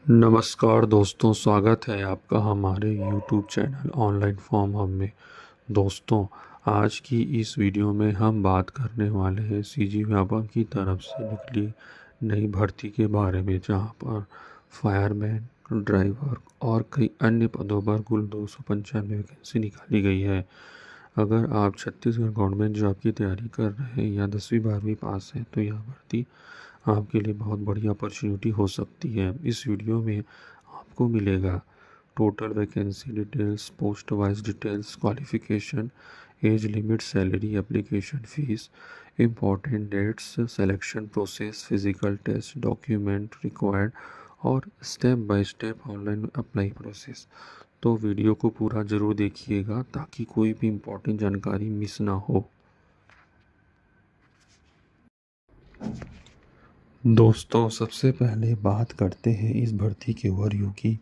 नमस्कार दोस्तों, स्वागत है आपका हमारे YouTube channel online form hub में। दोस्तों, आज की इस वीडियो में हम बात करने वाले हैं सीजी व्यापम की तरफ से निकली नई भर्ती के बारे में, जहां पर फायरमैन, ड्राइवर और कई अन्य पदों पर कुल 295 वैकेंसी निकाली गई है। अगर आप छत्तीसगढ़ गवर्नमेंट जॉब की तैयारी कर रहे हैं या 10वीं 12वीं पास हैं तो यह भर्ती आपके लिए बहुत बड़ी अपॉर्चुनिटी हो सकती है। इस वीडियो में आपको मिलेगा total vacancy details, post wise details, qualification, age limit, salary, application fees, important dates, selection process, physical test, document required और step by step online apply process. तो वीडियो को पूरा ज़रूर देखिएगा ताकि कोई भी इम्पोर्टेंट जानकारी मिस ना हो। दोस्तों, सबसे पहले बात करते हैं इस भर्ती के ओवरव्यू की।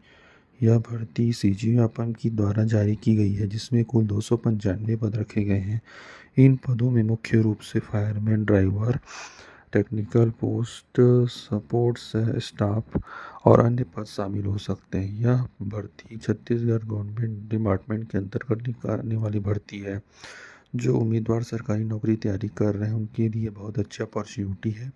यह भर्ती सीजी व्यापम की द्वारा जारी की गई है, जिसमें कुल 295 पद रखे गए हैं। इन पदों में मुख्य रूप से fireman, driver, technical post, supports staff और अन्य पद शामिल हो सकते हैं। यह भर्ती छत्तीसगढ़ गवर्नमेंट डिपार्टमेंट के अंतर्गत निकालने वाली भर्ती है। जो उम्मीदवार सरकारी नौकरी तैयारी कर रहे हैं उनके लिए बहुत अच्छा अपॉर्चुनिटी है,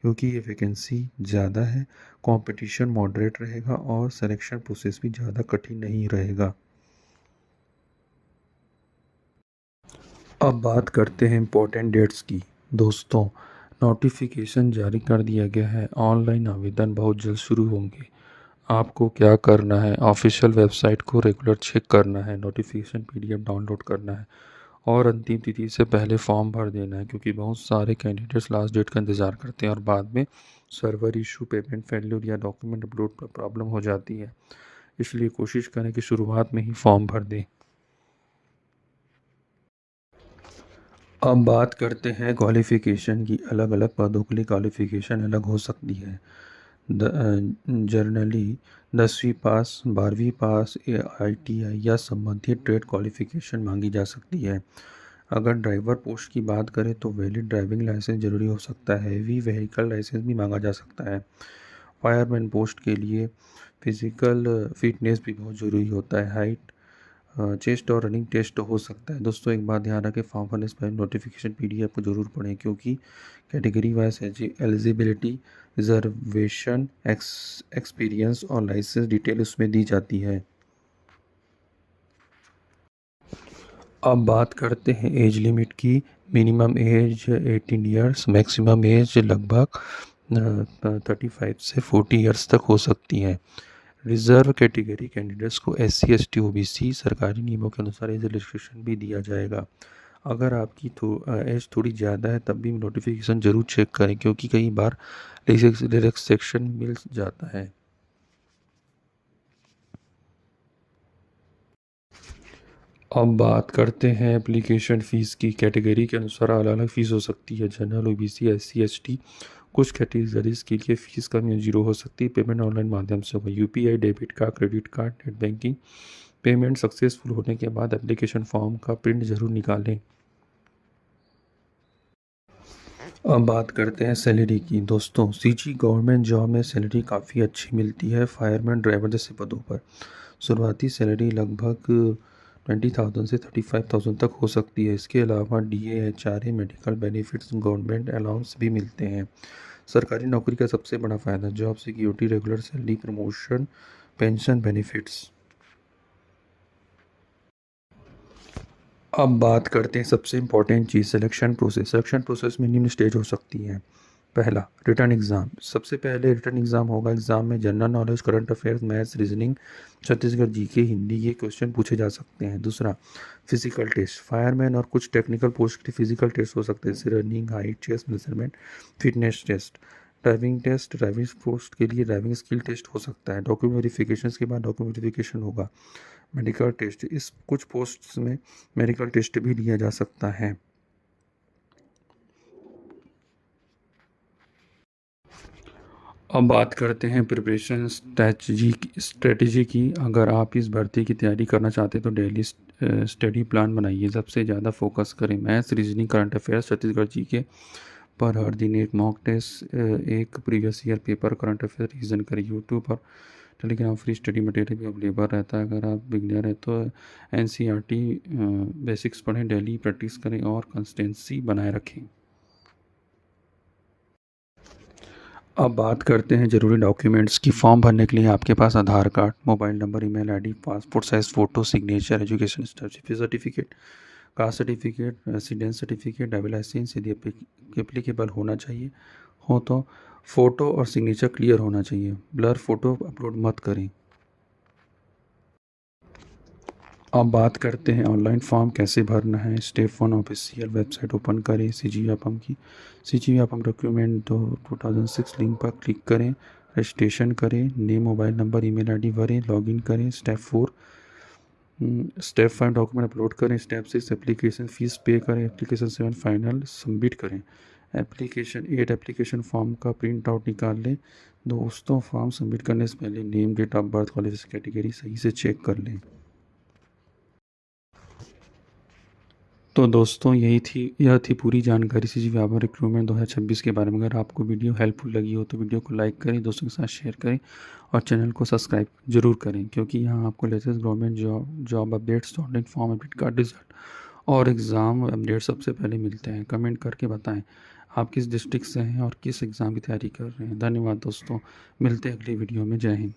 क्योंकि ये वैकेंसी ज़्यादा है, कंपटीशन मॉडरेट रहेगा और सिलेक्शन प्रोसेस भी ज़्यादा कठिन नहीं रहेगा। अब बात करते हैं इम्पोर्टेंट डेट्स की। दोस्तों, नोटिफिकेशन जारी कर दिया गया है। ऑनलाइन आवेदन बहुत जल्द शुरू होंगे। आपको क्या करना है? ऑफिशियल वेबसाइट को रेगुलर चेक करना है, नोटिफिकेशन पीडीएफ डाउनलोड करना है और अंतिम तिथि से पहले फॉर्म भर देना है, क्योंकि बहुत सारे कैंडिडेट्स लास्ट डेट का इंतज़ार करते हैं और बाद में सर्वर इशू, पेमेंट फेल्यूर या डॉक्यूमेंट अपलोड पर प्रॉब्लम हो जाती है। इसलिए कोशिश करें कि शुरुआत में ही फॉर्म भर दें। अब बात करते हैं क्वालिफ़िकेशन की। अलग अलग पदों के लिए क्वालिफ़िकेशन अलग हो सकती है। जनरली 10वीं पास, 12वीं पास, ITI या संबंधित ट्रेड क्वालिफ़िकेशन मांगी जा सकती है। अगर ड्राइवर पोस्ट की बात करें तो वैलिड ड्राइविंग लाइसेंस ज़रूरी हो सकता है। हैवी व्हीकल लाइसेंस भी मांगा जा सकता है। फायरमैन पोस्ट के लिए फिज़िकल फिटनेस भी बहुत ज़रूरी होता है। हाइट, चेस्ट और रनिंग टेस्ट हो सकता है। दोस्तों, एक बात ध्यान रखें, फॉर्म भरने से पहले नोटिफिकेशन पीडीएफ को जरूर पढ़ें, क्योंकि category wise eligibility, reservation, experience और लाइसेंस डिटेल उसमें दी जाती है। अब बात करते हैं एज लिमिट की। Minimum age 18 years, maximum age लगभग 35 से 40 ईयर्स तक हो सकती है। रिजर्व कैटेगरी कैंडिडेट्स को SC ST OBC सरकारी नियमों के अनुसार एज रिस्ट्रिक्शन भी दिया जाएगा। अगर आपकी एज थोड़ी ज़्यादा है तब भी नोटिफिकेशन ज़रूर चेक करें, क्योंकि कई बार रिलैक्सेशन मिल जाता है। अब बात करते हैं एप्लीकेशन फ़ीस की। कैटेगरी के अनुसार अलग अलग फ़ीस हो सकती है। जनरल, OBC, SC ST कुछ कैटेगरीज के लिए फ़ीस कम या जीरो हो सकती है। पेमेंट ऑनलाइन माध्यम से होगा। UPI, debit card, credit card, net banking. Payment successful होने के बाद एप्लीकेशन फॉर्म का प्रिंट ज़रूर निकालें। अब बात करते हैं सैलरी की। दोस्तों, सीजी गवर्नमेंट जॉब में सैलरी काफ़ी अच्छी मिलती है। फायरमैन, ड्राइवर जैसे पदों पर शुरुआती सैलरी लगभग 20,000 से 35,000 तक हो सकती है। इसके अलावा DA, HRA, medical benefits, government allowance भी मिलते हैं। सरकारी नौकरी का सबसे बड़ा फ़ायदा job security, regular salary, promotion, pension benefits. अब बात करते हैं सबसे इम्पॉर्टेंट चीज़, सिलेक्शन प्रोसेस। सिलेक्शन प्रोसेस में निम्न स्टेज हो सकती हैं। पहला, रिटन एग्ज़ाम। सबसे पहले रिटन एग्ज़ाम होगा। एग्ज़ाम में general knowledge, current affairs, maths, reasoning, Chhattisgarh GK, Hindi ये क्वेश्चन पूछे जा सकते हैं। दूसरा, फिजिकल टेस्ट। फायरमैन और कुछ टेक्निकल पोस्ट के लिए फिजिकल टेस्ट हो सकते हैं, जैसे running, height, chest measurement, fitness test. Driving test, driving post के लिए ड्राइविंग स्किल टेस्ट हो सकता है। डॉक्यूमेंट वेरिफिकेशन के बाद डॉक्यूमेंट वेरिफिकेशन होगा। मेडिकल टेस्ट, इस कुछ पोस्ट्स में मेडिकल टेस्ट भी लिया जा सकता है। अब बात करते हैं प्रिपरेशन स्ट्रेटजी की। अगर आप इस भर्ती की तैयारी करना चाहते हैं तो डेली स्टडी प्लान बनाइए। सबसे ज़्यादा फोकस करें maths, reasoning, current affairs, Chhattisgarh GK पर हर दिन एक मॉक टेस्ट, एक previous year paper, current affair revision करें। यूट्यूब पर टेलीग्राम फ्री स्टडी मटेरियल भी अवेलेबल रहता है। अगर आप बिगनर है तो NCERT बेसिक्स पढ़ें, डेली प्रैक्टिस करें और कंसिस्टेंसी बनाए रखें। अब बात करते हैं ज़रूरी डॉक्यूमेंट्स की। फॉर्म भरने के लिए आपके पास Aadhaar card, mobile number, email ID, passport size photo, signature, education certificate, caste certificate, residence certificate, driving licence यदि एप्लीकेबल होना चाहिए हो तो फ़ोटो और सिग्नेचर क्लियर होना चाहिए। ब्लर फ़ोटो अपलोड मत करें। अब बात करते हैं ऑनलाइन फॉर्म कैसे भरना है। स्टेप 1, ऑफिशियल वेबसाइट ओपन करें CG व्यापम की। CG व्यापम डॉक्यूमेंट 2006 लिंक पर क्लिक करें, रजिस्ट्रेशन करें, name, mobile number, email ID भरें, लॉगिन करें। स्टेप 5 डॉक्यूमेंट अपलोड करें। स्टेप 6 एप्लीकेशन फ़ीस पे करें। एप्लीकेशन 7 फाइनल सबमिट करें। एप्लीकेशन 8 एप्लीकेशन फॉर्म का प्रिंट आउट निकाल लें। दोस्तों, फॉर्म सबमिट करने से पहले name, date of birth, qualification category सही से चेक कर लें। तो दोस्तों, यह थी पूरी जानकारी CG व्यापम रिक्रूटमेंट 2026 के बारे में। अगर आपको वीडियो हेल्पफुल लगी हो तो वीडियो को लाइक करें, दोस्तों के साथ शेयर करें और चैनल को सब्सक्राइब जरूर करें, क्योंकि यहाँ आपको latest government job updates, student form update का रिजल्ट और एग्ज़ाम अपडेट सबसे पहले मिलते हैं। कमेंट करके बताएं आप किस डिस्ट्रिक्ट से हैं और किस एग्ज़ाम की तैयारी कर रहे हैं। धन्यवाद दोस्तों, मिलते हैं अगली वीडियो में। जय हिंद।